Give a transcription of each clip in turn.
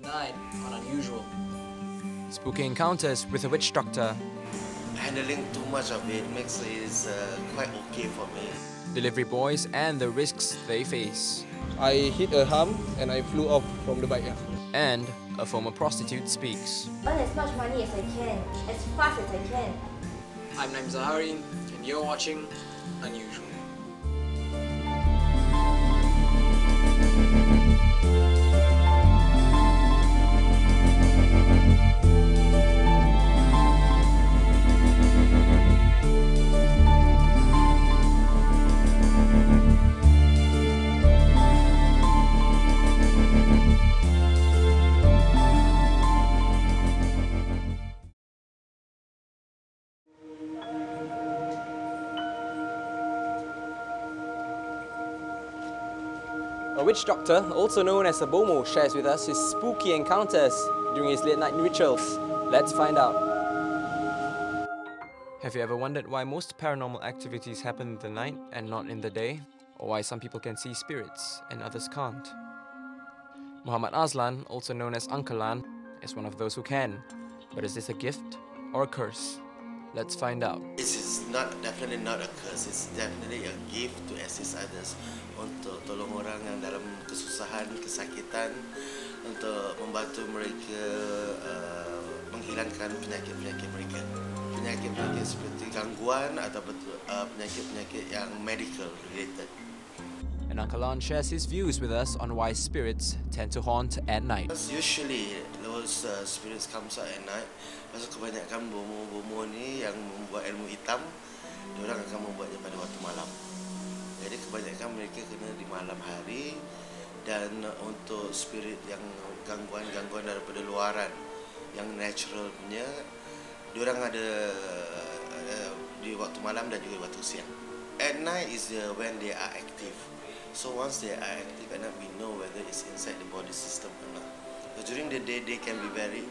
Tonight on Unusual. Spooky encounters with a witch doctor. Handling too much of it makes it quite okay for me. Delivery boys and the risks they face. I hit a hump and I flew off from the bike. And a former prostitute speaks. Earn as much money as I can, as fast as I can. I'm Naim Zahari, and you're watching Unusual. A witch doctor, also known as a Bomo, shares with us his spooky encounters during his late night rituals. Let's find out. Have you ever wondered why most paranormal activities happen in the night and not in the day? Or why some people can see spirits and others can't? Muhammad Azlan, also known as Uncle Lan, is one of those who can. But is this a gift or a curse? Let's find out. It is definitely not a curse. It's definitely a gift to assist others, untuk tolong orang yang dalam kesusahan, kesakitan, untuk membantu mereka menghilangkan penyakit-penyakit mereka. Penyakit-penyakit seperti gangguan atau penyakit-penyakit yang medical related. And Uncle Lan shares his views with us on why spirits tend to haunt at night. Usually those spirits comes out at night. Pasal kebanyakan bomo-bomo ni yang membuat ilmu hitam, diorang akan membuatnya pada waktu malam. Jadi kebanyakan mereka kena di malam hari, dan untuk spirit yang gangguan-gangguan daripada luaran, yang natural punya, diorang ada di waktu malam dan juga waktu siang. At night is when they are active. So once they are active at night, we know whether it's inside the body system or not. But during the day, they can be very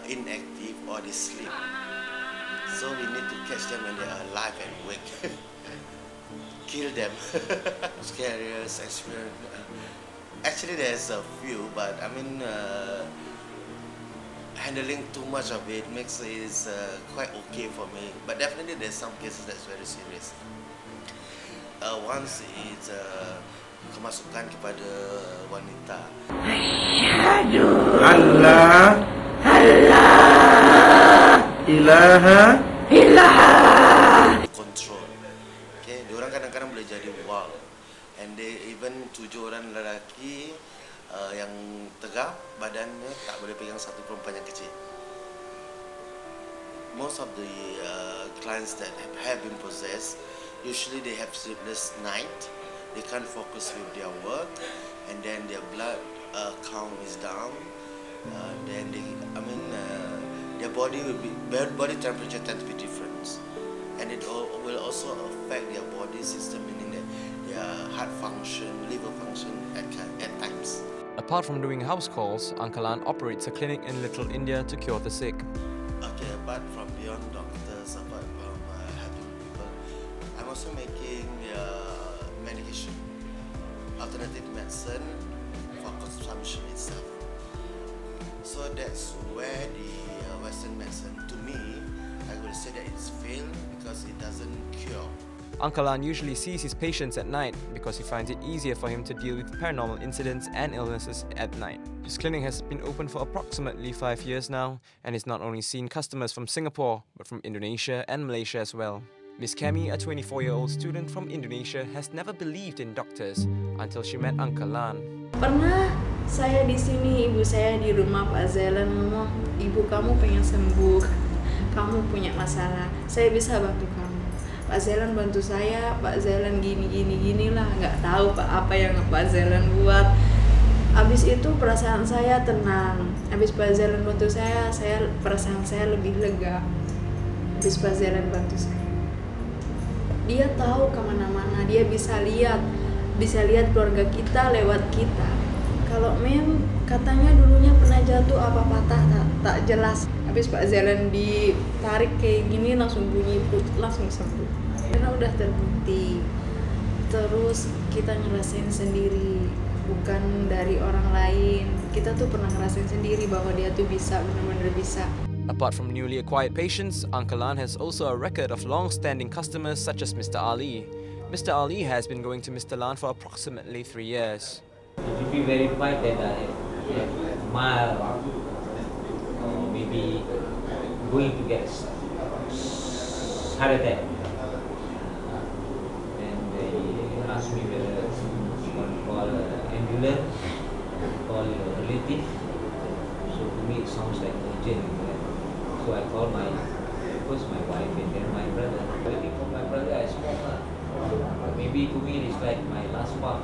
inactive or they sleep. So we need to catch them when they are alive and awake. Kill them. Scariest experience. Actually, there's a few, but I mean, handling too much of it makes it quite okay for me. But definitely, there's some cases that's very serious. Once it's kemasukan kepada wanita. Allah ilaha Control. Okay, diorang kadang-kadang boleh jadi wow. And they even 7 orang lelaki yang tegap, badannya tak boleh pegang satu perempuan yang kecil. Most of the clients that have been possessed, usually they have sleepless night. They can't focus with their work, and then their blood count is down. Then their body temperature tend to be different, and it will also affect their body system, meaning that their heart function, liver function at times. Apart from doing house calls, Uncle Lan operates a clinic in Little India to cure the sick. Okay, apart from beyond doctors, apart from helping people, I'm also making medication, alternative medicine for consumption itself. So that's where the Western medicine, to me, I would say that it's failed because it doesn't cure. Uncle Lan usually sees his patients at night because he finds it easier for him to deal with paranormal incidents and illnesses at night. His clinic has been open for approximately 5 years now, and he's not only seen customers from Singapore, but from Indonesia and Malaysia as well. Miss Kami, a 24-year-old student from Indonesia, has never believed in doctors until she met Uncle Lan. Pernah saya di sini, ibu saya di rumah, Pak Zailan ngomong, ibu kamu pengen sembuh, kamu punya masalah, saya bisa bantu kamu. Pak Zailan bantu saya, Pak Zailan gini lah, nggak tahu Pak apa yang Pak Zailan buat. Habis itu perasaan saya tenang. Habis Pak Zailan bantu saya perasaan saya lebih lega. Habis Pak Zailan bantu saya. Dia tahu kemana-mana, dia bisa lihat keluarga kita lewat kita. Kalau katanya dulunya pernah jatuh apa patah tak jelas. Habis Pak Zailan ditarik kayak gini langsung bunyi langsung sembuh. Karena udah terbukti. Terus kita ngerasain sendiri, bukan dari orang lain. Kita kita tuh pernah ngerasain sendiri bahwa dia tuh bisa, benar-benar bisa. Apart from newly acquired patients, Uncle Lan has also a record of long-standing customers such as Mr. Ali. Mr. Ali has been going to Mr. Lan for approximately 3 years. If you verify that I have mild or maybe going to get heart attack, and they ask me whether one call ambulance, call relative. So to me it sounds like urgent. So I call first my wife and then my brother. Waiting for my brother, I smoke. Maybe to me it's like my last part.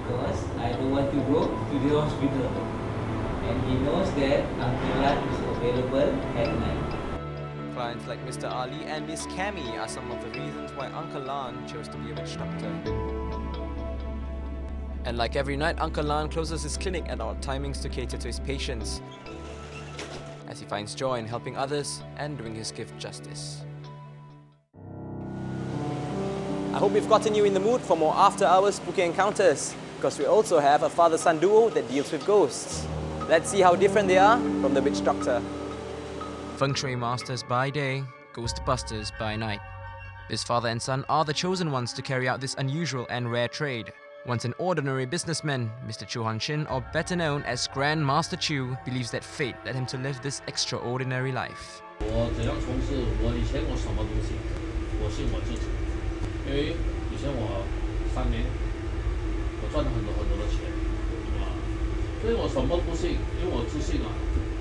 Because I don't want to go to the hospital. And he knows that Uncle Lan is available at night. Clients like Mr. Ali and Miss Cammy are some of the reasons why Uncle Lan chose to be a witch doctor. And like every night, Uncle Lan closes his clinic at odd timings to cater to his patients, as he finds joy in helping others and doing his gift justice. I hope we've gotten you in the mood for more after-hours spooky encounters, because we also have a father-son duo that deals with ghosts. Let's see how different they are from the witch doctor. Feng Shui masters by day, ghostbusters by night. This father and son are the chosen ones to carry out this unusual and rare trade. Once an ordinary businessman, Mr. Chu Han-shin, or better known as Grand Master Chu, believes that fate led him to live this extraordinary life. 我怎样从事？以前我什么都信，我信我自己，因为以前我3年，我赚了很多的钱，所以我什么都不信，因为我自信啊。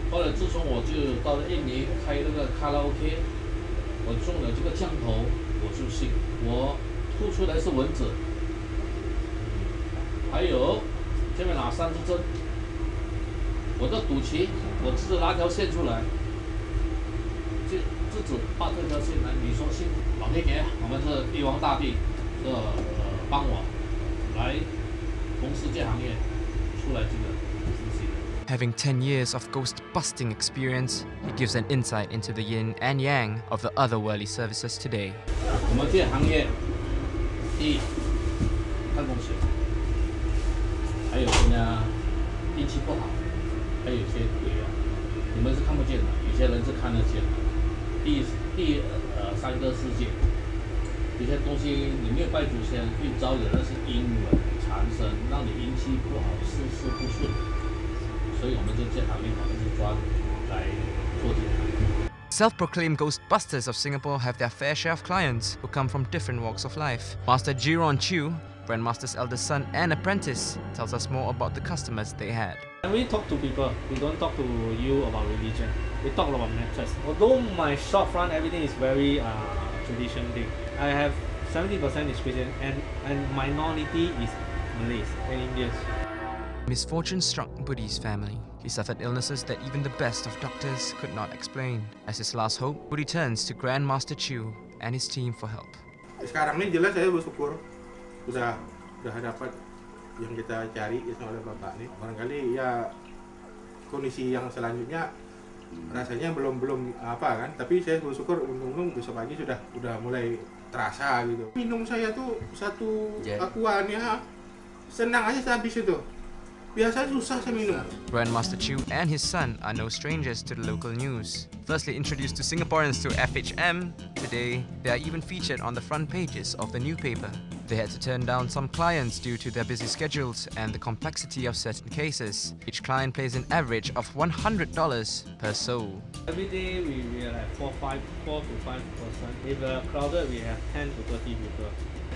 后来自从我就到了印尼开那个卡拉 OK， 我中了这个降头，我就信。我吐出来是蚊子，还有这边拿3支针，我的赌旗，我自己拉条线出来。 自己画这条线来，你说信老天爷，我们是玉皇大帝，帮我来从事这行业出来这个东西。 Having 10 years of ghost-busting experience, he gives an insight into the yin and yang of the otherworldly services today. 我们这行业，第一看风水，还有呢运气不好，还有一些鬼啊，你们是看不见的，有些人是看得见的。 三个世界，有些东西你没有拜祖先，会招惹那些阴魂缠身，让你运气不好，事事不顺。所以我们这行业我们是专来做这个。 Self-proclaimed ghostbusters of Singapore have their fair share of clients who come from different walks of life. Master Jiron Chu, Grandmaster's eldest son and apprentice, tells us more about the customers they had. When we talk to people, we don't talk to you about religion. We talk about matters. Although my shop front, everything is very traditional thing. I have 70% is Christian and minority is Malays and Indians. Misfortune struck Buddhi's family. He suffered illnesses that even the best of doctors could not explain. As his last hope, Buddhi turns to Grandmaster Chu and his team for help. Sekarang ini jelas saya bersyukur sudah dapat yang kita cari oleh Bapak ini. Barangkali ya kondisi yang selanjutnya rasanya belum apa kan, tapi saya bersyukur untung besok pagi sudah mulai terasa gitu. Minum saya tuh satu akuannya senang aja habis itu. Biasa susah saya minum. Grandmaster Chu and his son are no strangers to the local news. Firstly introduced to Singaporeans to FHM, today they are even featured on the front pages of the new paper. They had to turn down some clients due to their busy schedules and the complexity of certain cases. Each client pays an average of $100 per soul. Every day we have 4 to 5 person. If crowded, we have 10 to 30 people.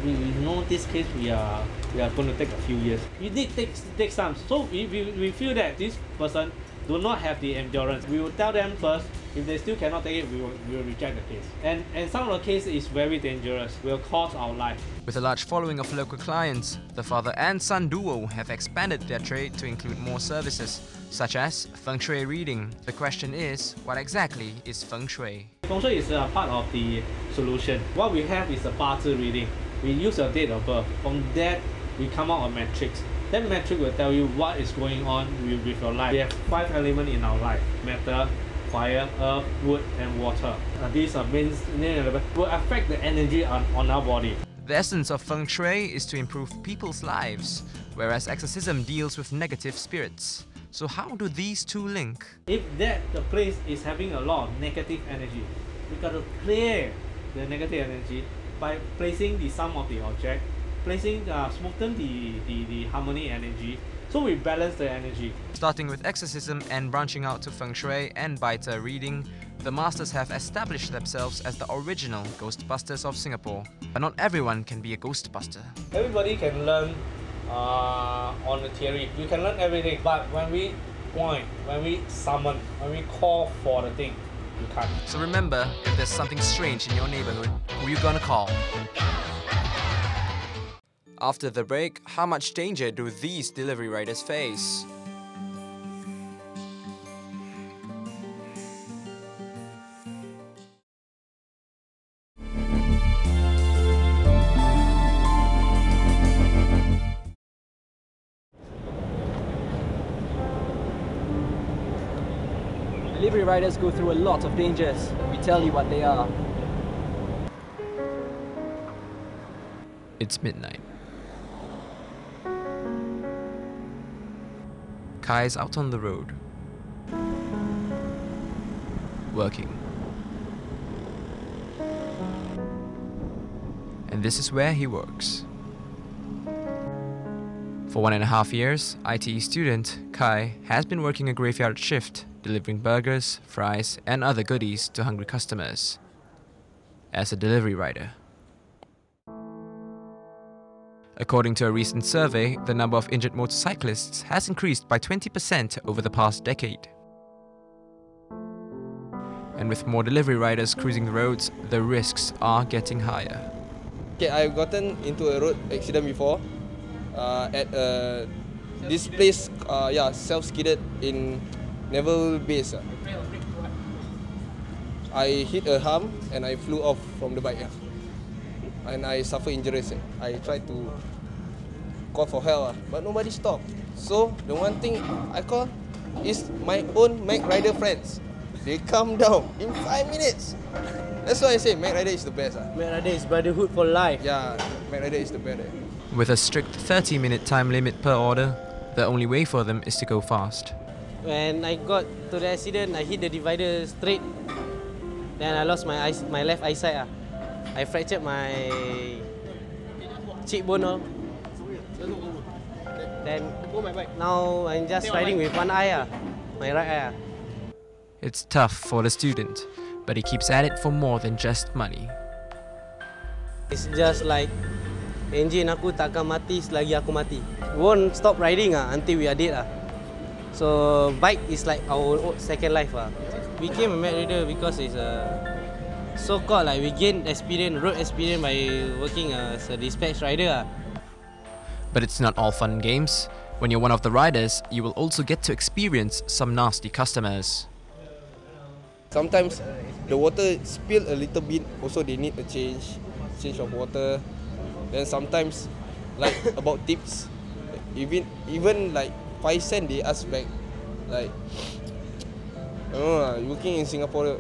We know this case we are going to take a few years. We need take some. So we feel that this person do not have the endurance. We will tell them first. If they still cannot take it, we will reject the case. And some of the case is very dangerous. Will cost our life. With a large following of local clients, the father and son duo have expanded their trade to include more services, such as Feng Shui reading. The question is, what exactly is Feng Shui? Feng Shui is a part of the solution. What we have is a 八字 reading. We use your date of birth. From that, we come out a matrix. That matrix will tell you what is going on with your life. We have 5 elements in our life: matter, fire, earth, wood, and water. These are main will affect the energy on our body. The essence of Feng Shui is to improve people's lives, whereas exorcism deals with negative spirits. So how do these two link? If the place is having a lot of negative energy, we got to clear the negative energy by placing the sum of the object, placing smoothen the harmony energy, so we balance the energy. Starting with exorcism and branching out to feng shui and baita reading, the masters have established themselves as the original Ghostbusters of Singapore. But not everyone can be a Ghostbuster. Everybody can learn on the theory. You can learn everything, but when we point, when we summon, when we call for the thing, you can't. So remember, if there's something strange in your neighborhood, who you gonna call? After the break, how much danger do these delivery riders face? Delivery riders go through a lot of dangers. We tell you what they are. It's midnight. Kai's out on the road, working. And this is where he works. For 1.5 years, IT student Kai has been working a graveyard shift, delivering burgers, fries, and other goodies to hungry customers as a delivery rider. According to a recent survey, the number of injured motorcyclists has increased by 20% over the past decade. And with more delivery riders cruising the roads, the risks are getting higher. Okay, I've gotten into a road accident before at this place, self-skidded in Naval Base. I hit a hump and I flew off from the bike. And I suffered injuries. I tried to call for help, but nobody stopped. So the one thing I call is my own Mac Rider friends. They come down in 5 minutes. That's why I say Mac Rider is the best. Mac Rider is brotherhood for life. Yeah, Mac Rider is the best. With a strict 30-minute time limit per order, the only way for them is to go fast. When I got to the accident, I hit the divider straight. Then I lost my left eyesight. I fractured my cheekbone. Then now I'm just riding with one eye, my right eye. It's tough for the student, but he keeps at it for more than just money. It's just like engine aku takkan mati selagi aku mati. Won't stop riding until we are dead. So bike is like our second life. Became a Mac Rider because it's so-called like we gain experience, road experience by working as a dispatch rider. But it's not all fun and games. When you're one of the riders, you will also get to experience some nasty customers. Sometimes the water spill a little bit, also they need a change of water. Then sometimes, like about tips, even like 5 cents they ask back. Like, I don't know, working in Singapore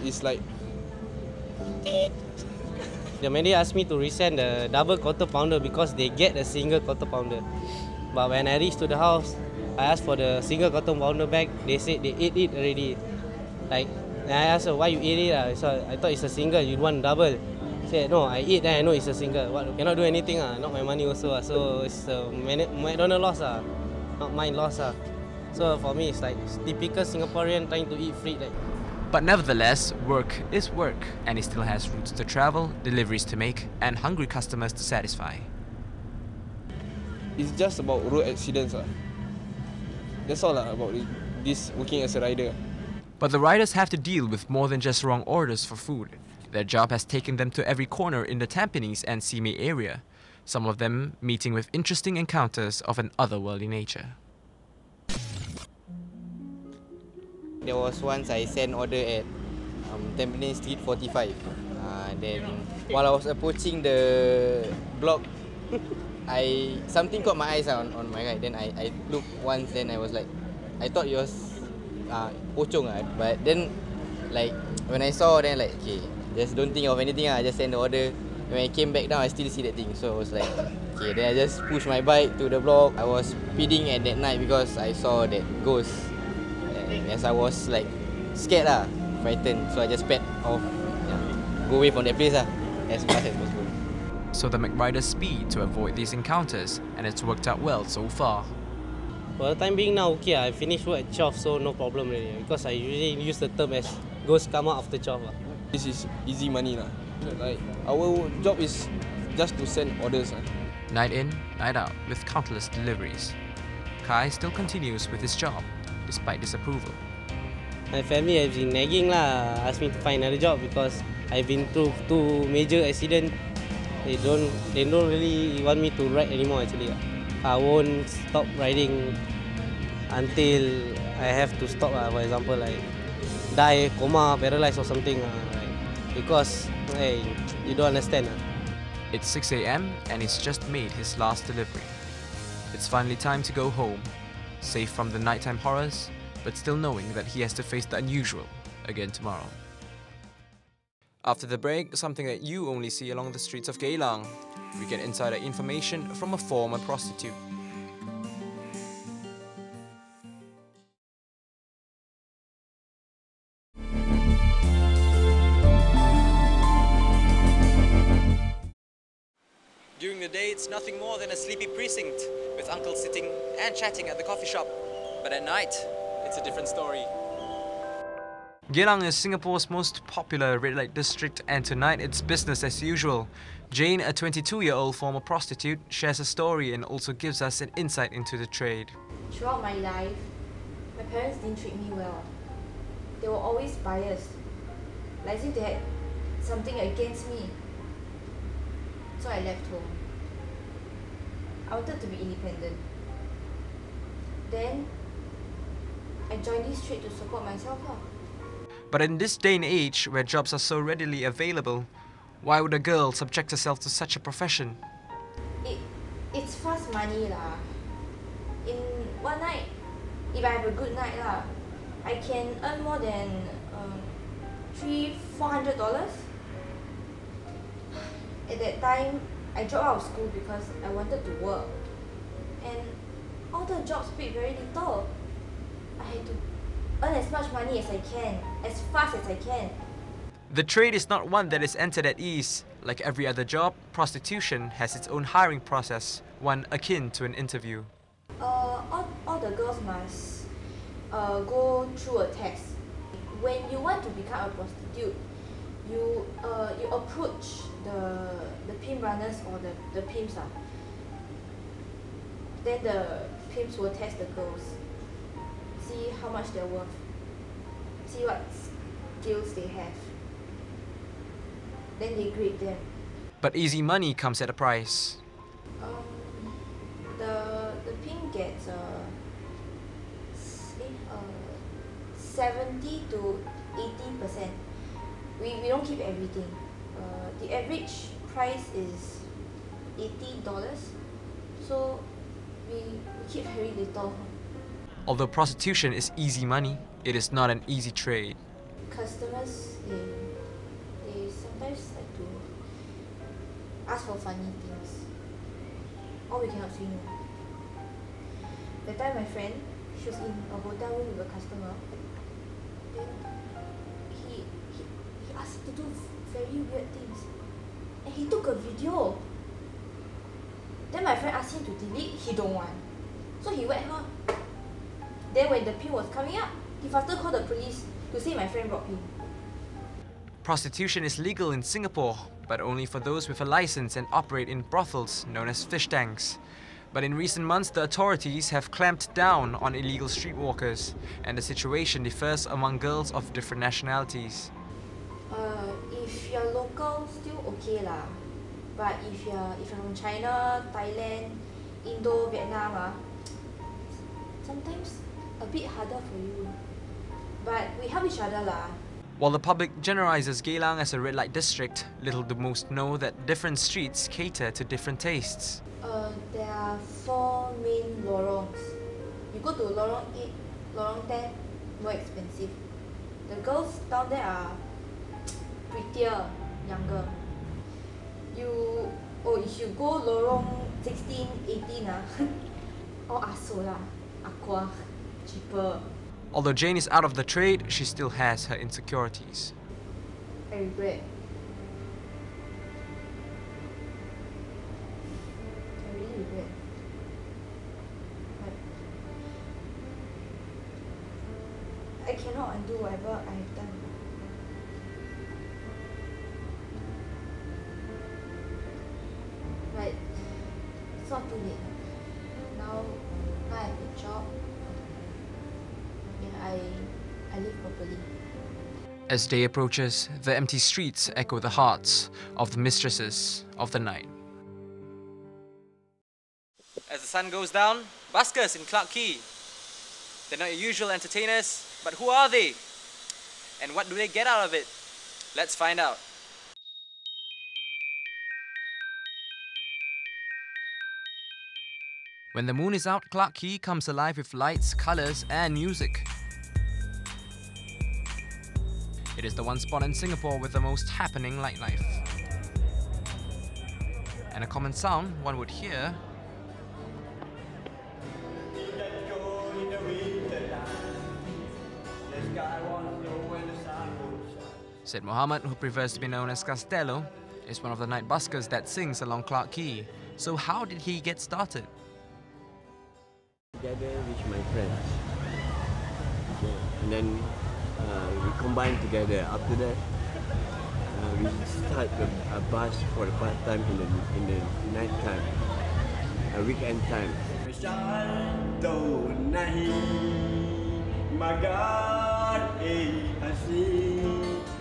is like. The manager asked me to resend the double quarter pounder because they get a single quarter pounder. But when I reached to the house, I asked for the single quarter pounder back. They said they ate it already. Like, I asked her why you ate it. So I thought it's a single. You want double? Said no, I eat. Then I know it's a single. What? Cannot do anything. Not my money also. So it's McDonald's loss. Not mine loss. So for me, it's like typical Singaporean trying to eat free. Like. But nevertheless, work is work, and he still has routes to travel, deliveries to make, and hungry customers to satisfy. It's just about road accidents. That's all about this working as a rider. But the riders have to deal with more than just wrong orders for food. Their job has taken them to every corner in the Tampines and Simei area, some of them meeting with interesting encounters of an otherworldly nature. There was once I sent order at Tampines Street 45. Then while I was approaching the block, something caught my eyes on my right. Then I looked once. Then I was like, I thought it was pocong. But then like when I saw, then like okay, just don't think of anything. I just send the order. when I came back down, I still see that thing. So I was like, okay, then I just pushed my bike to the block. I was speeding at that night because I saw that ghost. And as I was like scared frightened, so I just sped off, go away from that place as fast as possible. So the McRiders speed to avoid these encounters, and it's worked out well so far. For the time being now, okay, I finished work at 12, so no problem really. Because I usually use the term as ghosts come out after 12. This is easy money Like our job is just to send orders. Night in, night out, with countless deliveries. Kai still continues with his job, despite disapproval. My family has been nagging asked me to find another job because I've been through 2 major accidents. They don't really want me to ride anymore actually. I won't stop riding until I have to stop. For example, like die, coma, paralyzed or something. Because hey, you don't understand. It's 6 a.m. and he's just made his last delivery. It's finally time to go home, safe from the nighttime horrors, but still knowing that he has to face the unusual again tomorrow. After the break, something that you only see along the streets of Geylang. We get insider information from a former prostitute. During the day, it's nothing more than a sleepy precinct, with uncles sitting and chatting at the coffee shop. But at night, it's a different story. Geylang is Singapore's most popular red light district, and tonight it's business as usual. Jane, a 22-year-old former prostitute, shares a story and also gives us an insight into the trade. Throughout my life, my parents didn't treat me well. They were always biased, like as if they had something against me. So I left home. I wanted to be independent. Then I joined this trade to support myself. But in this day and age, where jobs are so readily available, why would a girl subject herself to such a profession? It's fast money In one night, if I have a good night I can earn more than $300-400. At that time, I dropped out of school because I wanted to work, and all the jobs paid very little. I had to earn as much money as I can, as fast as I can. The trade is not one that is entered at ease. Like every other job, prostitution has its own hiring process, one akin to an interview. All the girls must go through a test. When you want to become a prostitute, you approach the pimp runners or the pimps. Then the pimps will test the girls, see how much they're worth, see what skills they have. Then they grade them. But easy money comes at a price. The pimp gets 70 to 80%. We don't keep everything. The average price is $80, so we keep very little. Although prostitution is easy money, it is not an easy trade. Customers, they sometimes like to ask for funny things, or we cannot say no. That time my friend, she was in a hotel room with a customer, then he asked her to do very weird things, and he took a video. Then my friend asked him to delete, he don't want, so he whacked her. Then when the pin was coming up, he faster called the police to say my friend robbed him. Prostitution is legal in Singapore, but only for those with a license and operate in brothels known as fish tanks. But in recent months, the authorities have clamped down on illegal streetwalkers, and the situation differs among girls of different nationalities. If you're local, still okay lah. But if you're from China, Thailand, Indo, Vietnam, sometimes a bit harder for you. But we help each other lah. While the public generalizes Geylang as a red light district, little do most know that different streets cater to different tastes. There are 4 main lorongs. You go to lorong 8, lorong 10, more expensive. The girls down there are prettier, younger. if you go lorong 16, 18 or aso lah, aqua, cheaper. Although Jane is out of the trade, she still has her insecurities. I regret. I really regret. But I cannot undo whatever I have done. But it's not too late. Now I have a job and I live properly. As day approaches, the empty streets echo the hearts of the mistresses of the night. As the sun goes down, buskers in Clarke Quay. They're not your usual entertainers, but who are they? And what do they get out of it? Let's find out. When the moon is out, Clarke Quay comes alive with lights, colours and music. It is the one spot in Singapore with the most happening nightlife. And a common sound one would hear Said Mohammed, who prefers to be known as Castello, is one of the night buskers that sings along Clarke Quay. So how did he get started? Together with my friends, and then we combine together. After that, we start a bus for the part time in the night time, weekend time.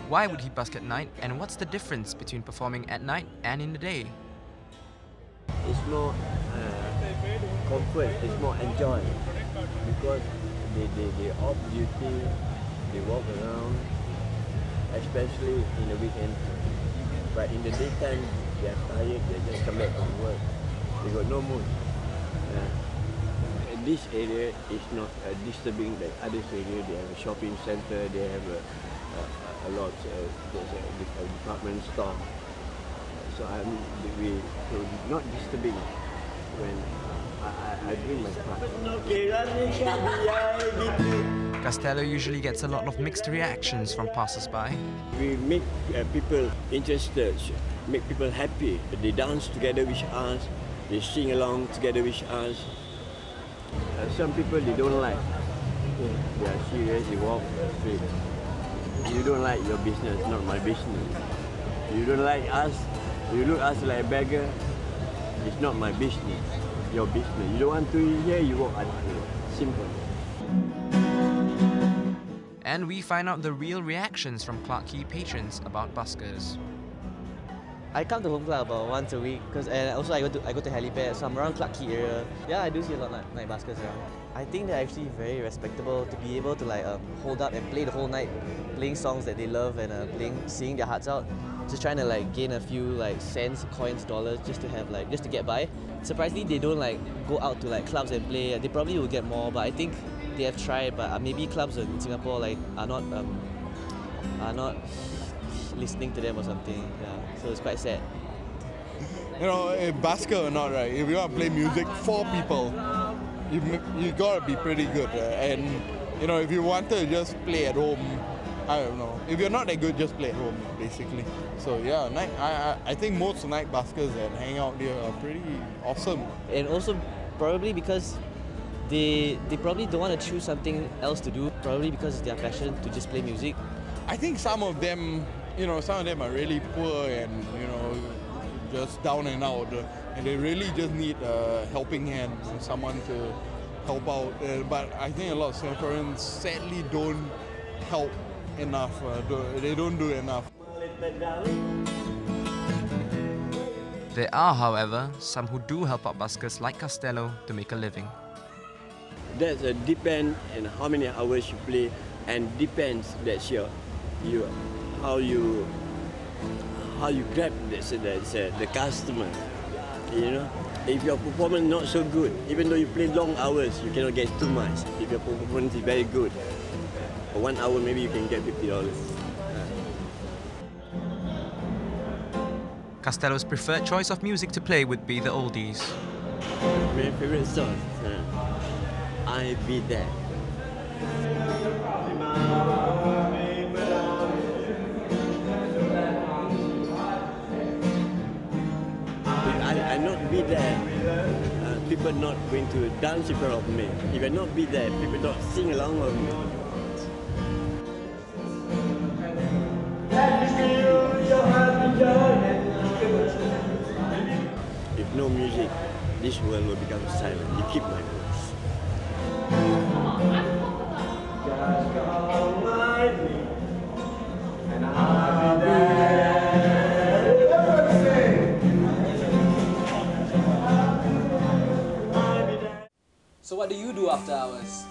Why would he busk at night, and what's the difference between performing at night and in the day? It's more comfort, it's more enjoy, because they off duty, they walk around, especially in the weekend. But in the daytime, they are tired, they just come back from work, they got no mood. This area is not disturbing like other areas. They have a shopping center, they have a lot, there's a department store. So not disturbing when I bring my part. Castello usually gets a lot of mixed reactions from passers-by. We make people interested, make people happy. They dance together with us, they sing along together with us. Some people they don't like. They are serious, they walk straight. You don't like your business, not my business. You don't like us, you look at us like a beggar, it's not my business, your business. You don't want to eat here, you walk out here. Simple. And we find out the real reactions from Clarke Quay patrons about buskers. I come to Home Club about once a week, and also I go to helipad, so I'm around Clarke Quay area. Yeah, I do see a lot of night buskers around. I think they're actually very respectable to be able to hold up and play the whole night, playing songs that they love and singing their hearts out. Just trying to gain a few cents, coins, dollars just to get by. Surprisingly, they don't go out to clubs and play. They probably will get more, but I think they have tried. But maybe clubs in Singapore are not listening to them or something. Yeah, so it's quite sad. You know, if busker or not, right? If you want to play music for people, you gotta be pretty good. And you know, if you want to just play at home, I don't know. If you're not that good, just play at home, basically. So yeah, I think most night buskers that hang out here are pretty awesome. And also probably because they probably don't want to choose something else to do. Probably because it's their passion to just play music. I think some of them are really poor and just down and out, and they really just need a helping hand, someone to help out. But I think a lot of Singaporeans sadly don't help enough. They don't do enough. There are, however, some who do help out buskers like Castello to make a living. That's depend on how many hours you play, and depends that's how you grab the customer. You know, if your performance not so good, even though you play long hours, you cannot get too much. If your performance is very good, for 1 hour maybe you can get $50. Costello's preferred choice of music to play would be the oldies. My favorite song, I Be There. If I not be there, people not going to dance in front of me. If I not be there, people not sing along with me. If no music, this world will become silent. You keep my voice. So what do you do after hours?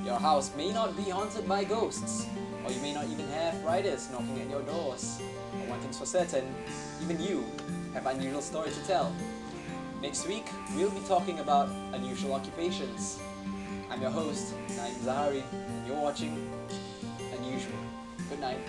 Your house may not be haunted by ghosts, or you may not even have riders knocking at your doors. But one thing's for certain, even you have unusual stories to tell. Next week, we'll be talking about unusual occupations. I'm your host, Naim Zahari, and you're watching Unusual. Good night.